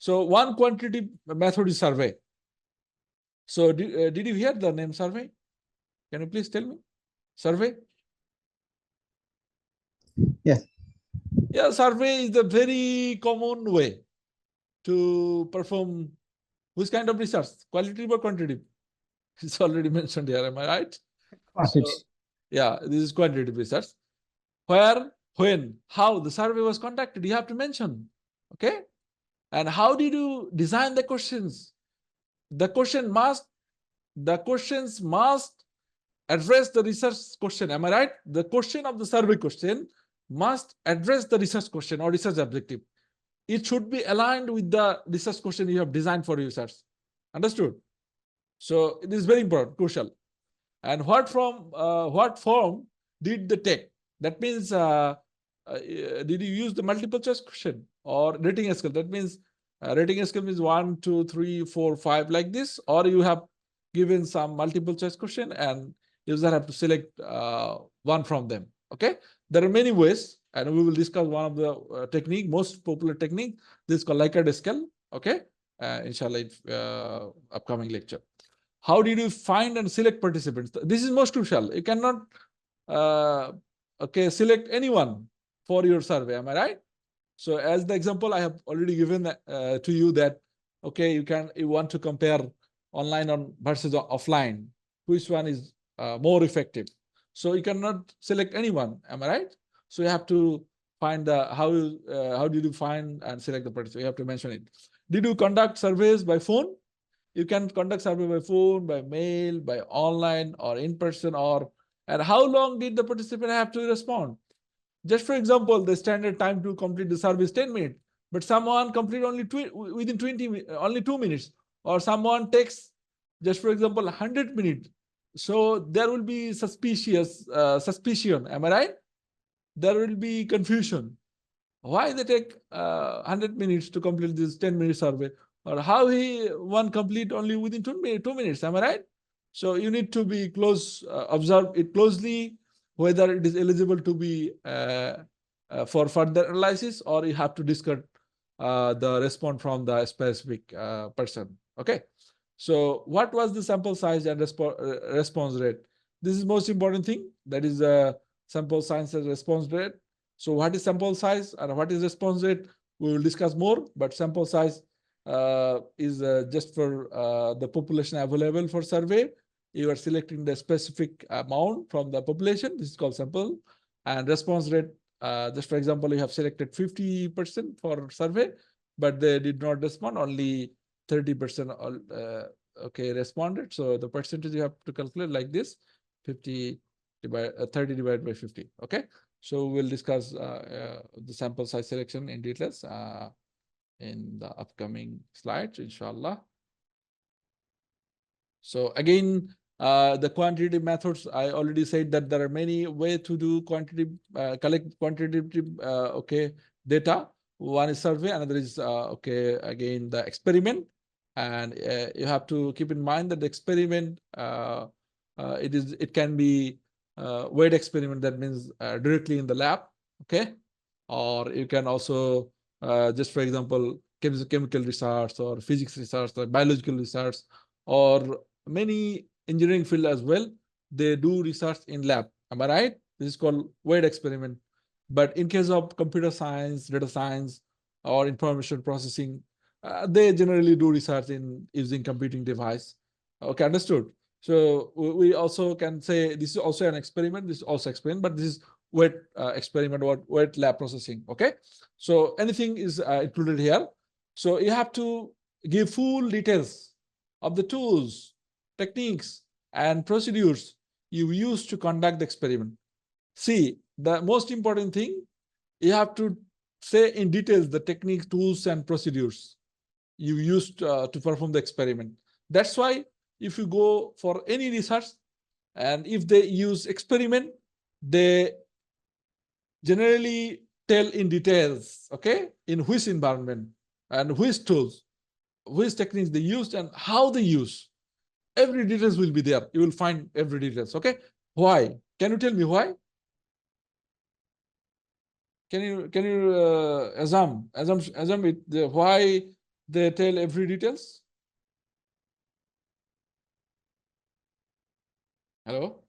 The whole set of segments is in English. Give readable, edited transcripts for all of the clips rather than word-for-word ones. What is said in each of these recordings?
So one quantitative method is survey. So did you hear the name survey? Can you please tell me? Survey? Yes. Yeah, survey is the very common way to perform which kind of research? Qualitative or quantitative? It's already mentioned here, am I right? So, Quantity. yeah, this is quantitative research. Where, when, how the survey was conducted, you have to mention. Okay? And how did you design the questions? The questions must address the research question. Am I right? The question of the survey question must address the research question or research objective. It should be aligned with the research question you have designed for research. Understood? So it is very important, crucial. And what form did they take? That means, did you use the multiple choice question or rating scale? That means rating scale means 1, 2, 3, 4, 5 like this, or you have given some multiple choice question and user have to select one from them. Okay, there are many ways, and we will discuss one of the technique, most popular technique. This is called Likert scale. Okay, inshallah, upcoming lecture. How did you find and select participants? This is most crucial. You cannot select anyone for your survey. Am I right? So as the example I have already given to you that, okay, you want to compare online versus offline. Which one is more effective? So you cannot select anyone. Am I right? So you have to find how did you find and select the participant? You have to mention it. Did you conduct surveys by phone? You can conduct survey by phone, by mail, by online, or in person, and how long did the participant have to respond? Just for example, the standard time to complete the survey is 10 minutes, but someone complete only within only 2 minutes, or someone takes, just for example, 100 minutes. So there will be suspicion. Am I right? There will be confusion. Why they take 100 minutes to complete this 10-minute survey, or how one complete only within 2 minutes? Am I right? So you need to be observe it closely, whether it is eligible to be for further analysis, or you have to discard the response from the specific person. Okay. So what was the sample size and response rate? This is most important thing. That is sample size and response rate. So what is sample size and what is response rate? We will discuss more, but sample size is just for the population available for survey. You are selecting the specific amount from the population. This is called sample. And response rate, just for example, you have selected 50% for survey, but they did not respond, only 30% responded. So the percentage you have to calculate like this, 30 divided by 50. Okay. So we'll discuss the sample size selection in details in the upcoming slides, inshallah. So again, the quantitative methods, I already said that there are many ways to do collect quantitative data. One is survey, another is again the experiment. And you have to keep in mind that the experiment it can be weight experiment, that means directly in the lab, okay, or you can also just for example chemical research or physics research or biological research, or many engineering field as well, they do research in lab. Am I right? This is called weight experiment. But in case of computer science, data science, or information processing, they generally do research in using computing device. Okay, understood. So we also can say this is also an experiment. This is also experiment, but this is weight experiment or weight lab processing. Okay, so anything is included here. So you have to give full details of the tools, techniques, and procedures you use to conduct the experiment. See, the most important thing, you have to say in details the techniques, tools, and procedures you used to perform the experiment. That's why if you go for any research and if they use experiment, they generally tell in details, okay, in which environment and which tools, which techniques they used and how they use. Every details will be there. You will find every details. Okay. Why? Can you tell me why? Can you assume it? Why they tell every details? Hello?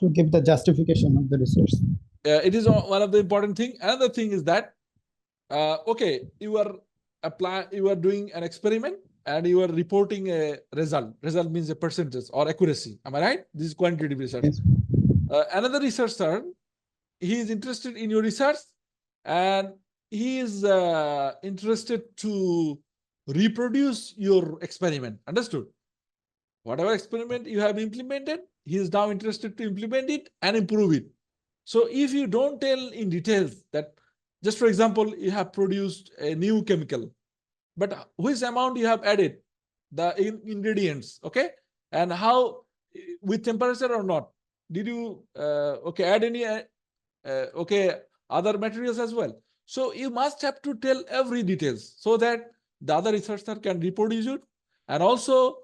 To give the justification of the research. It is one of the important thing. Another thing is that, okay, you are doing an experiment and you are reporting a result. Result means a percentage or accuracy. Am I right? This is quantitative research. Yes. Another researcher, he is interested in your research and he is interested to reproduce your experiment. Understood? Whatever experiment you have implemented, he is now interested to implement it and improve it. So if you don't tell in details that, just for example, you have produced a new chemical, but which amount you have added, the ingredients, okay, and how, with temperature or not, did you okay, add any okay, other materials as well. So you must have to tell every details so that the other researcher can reproduce it, and also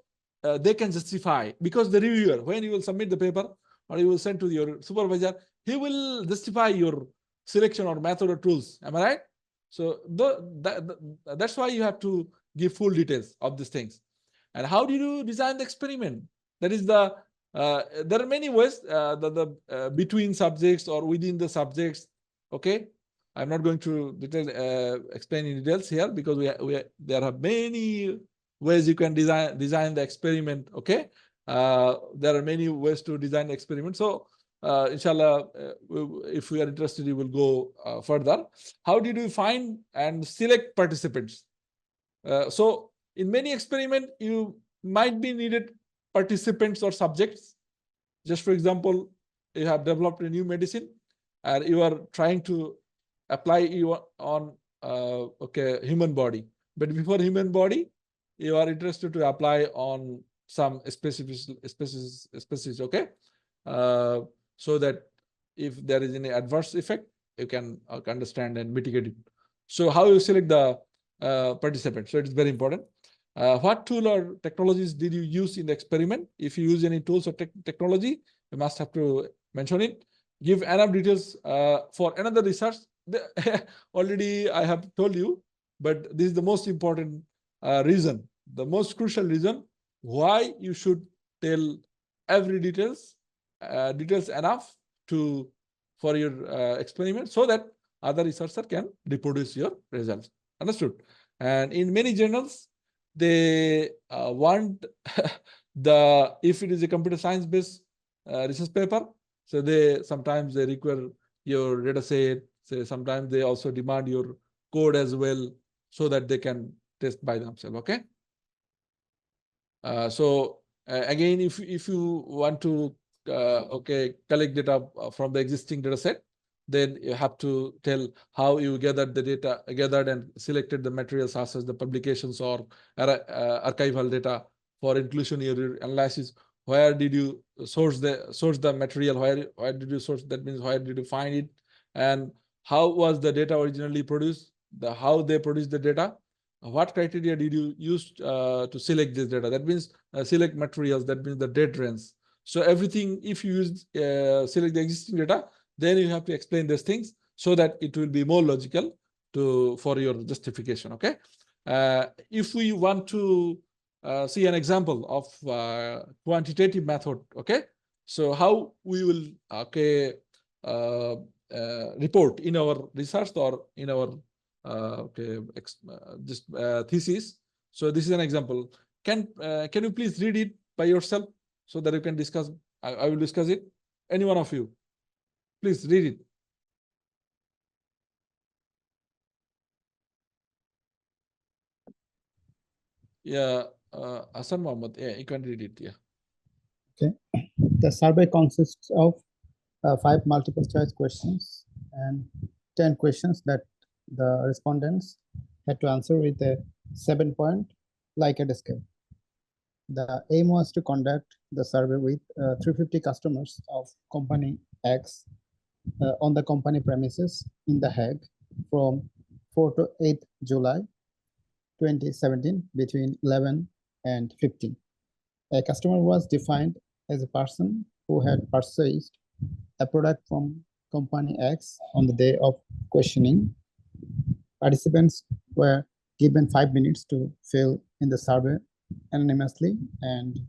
they can justify, because the reviewer, when you will submit the paper or you will send to your supervisor, he will justify your selection or method or tools. Am I right? So that's why you have to give full details of these things. And how do you design the experiment? That is the there are many ways, between subjects or within the subjects. Okay, I'm not going to explain in details here, because there are many ways you can design the experiment. Okay, there are many ways to design the experiment. So inshallah, if we are interested, we will go further. How did you find and select participants? So in many experiments, you might be needed participants or subjects. Just for example, you have developed a new medicine and you are trying to apply you on okay, human body. But before human body, you are interested to apply on some species, okay? So that if there is any adverse effect, you can understand and mitigate it. So how you select the participant? So it is very important. What tool or technologies did you use in the experiment? If you use any tools or technology, you must have to mention it. Give enough details for another research. Already I have told you, but this is the most important reason, the most crucial reason why you should tell every details enough for your experiment, so that other researcher can reproduce your results. Understood? And in many journals, they want if it is a computer science based research paper, so sometimes they require your data set. So sometimes they also demand your code as well, so that they can test by themselves. Okay. So again, if you want to okay, collect data from the existing data set, then you have to tell how you gathered the data, gathered and selected the materials, such as the publications or archival data for inclusion in your analysis. Where did you source the material? Where did you source? That means where did you find it? And how was the data originally produced? How they produced the data? What criteria did you use to select this data? That means select materials. That means the date range. So everything, if you use select the existing data, then you have to explain these things so that it will be more logical for your justification. Okay. If we want to see an example of quantitative method, okay, so how we will okay report in our research or in our okay this thesis. So this is an example. Can you please read it by yourself so that you can discuss? I will discuss it. Any one of you, please read it. Yeah, Hassan Mohammed. Yeah, you can read it. Yeah. Okay. The survey consists of 5 multiple choice questions and 10 questions that the respondents had to answer with a 7-point Likert scale. The aim was to conduct the survey with 350 customers of company X on the company premises in The Hague from 4 to 8 July 2017 between 11 and 15. A customer was defined as a person who had purchased a product from company X on the day of questioning. Participants were given 5 minutes to fill in the survey anonymously, and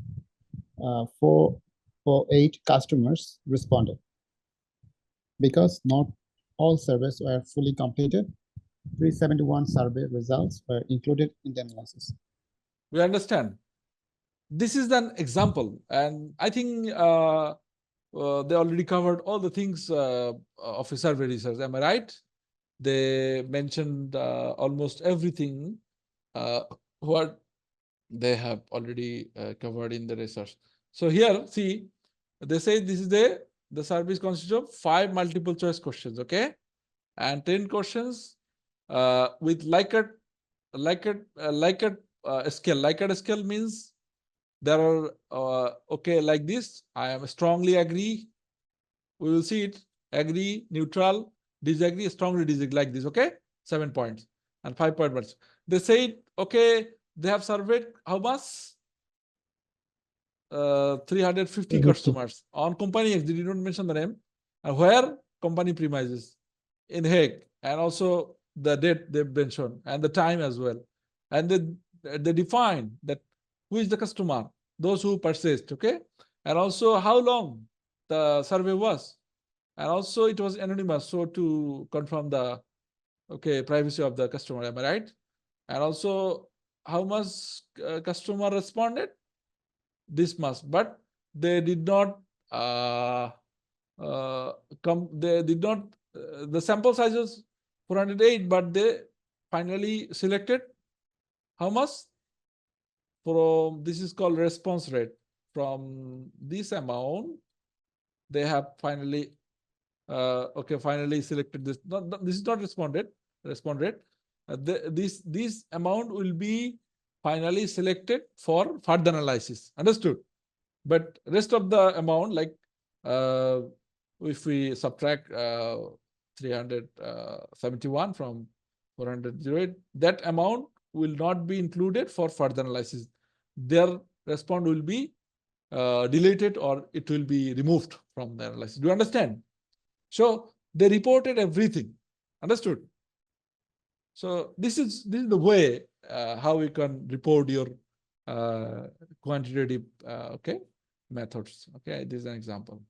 408 customers responded. Because not all surveys were fully completed, 371 survey results were included in the analysis. We understand. This is an example, and I think they already covered all the things of a survey research. Am I right? They mentioned almost everything what they have already covered in the research. So here, see, they say this is the survey consists of 5 multiple choice questions, okay, and 10 questions with Likert scale. Likert scale means there are okay, like this. I am strongly agree. We will see it. Agree, neutral, disagree, strongly disagree, like this. Okay, 7 points and 5 points. They say, okay, they have surveyed how much? 350 customers on company X. They did not mention the name. And where? Company premises in Hague, and also the date they mentioned and the time as well. And they define that who is the customer, those who purchased, okay, and also how long the survey was, and also it was anonymous, so to confirm the privacy of the customer. Am I right? And also how much customer responded, this much, but they did not they did not the sample size was 408, but they finally selected how much from, this is called response rate. From this amount, they have finally finally selected this. This is not response rate. This amount will be finally selected for further analysis. Understood? But rest of the amount, like if we subtract 371 from 408, that amount will not be included for further analysis. Their response will be deleted, or it will be removed from the analysis. Do you understand? So they reported everything. Understood? So this is the way how we can report your quantitative methods. Okay, this is an example.